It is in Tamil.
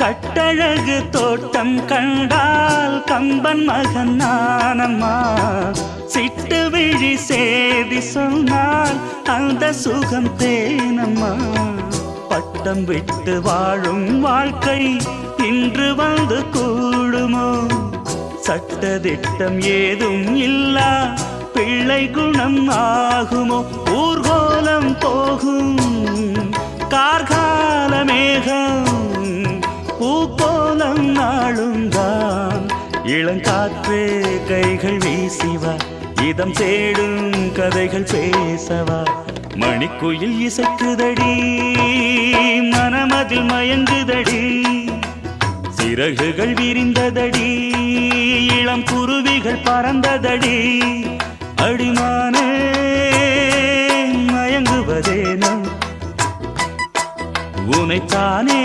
கட்டழகு தோட்டம் கண்டால் கம்பன் மகன் நானம்மா. சிட்டு விழி சேதி சொன்னால் அந்த சுகம் தேனம்மா. பட்டம் விட்டு வாழும் வாழ்க்கை இன்று வந்து கூடுமோ? சட்டதிட்டம் ஏதும் இல்லா பிள்ளை குணம் ஆகுமோ? ஊர்கோலம் போகும் கார்கால மேகம் பூக்கோலம் நாளும் தான். இளங்காற்றே கைகள் வீசிவா, இதம் தேடும் கதைகள் பேசவா. மணிக்குயில் இசைக்குதடி, மனமதில் மயங்குதடி. சிறகுகள் விரிந்ததடி, இளம் குருவிகள் பறந்ததடி. அடிமானே மயங்குவதேனோ உனைத்தானே.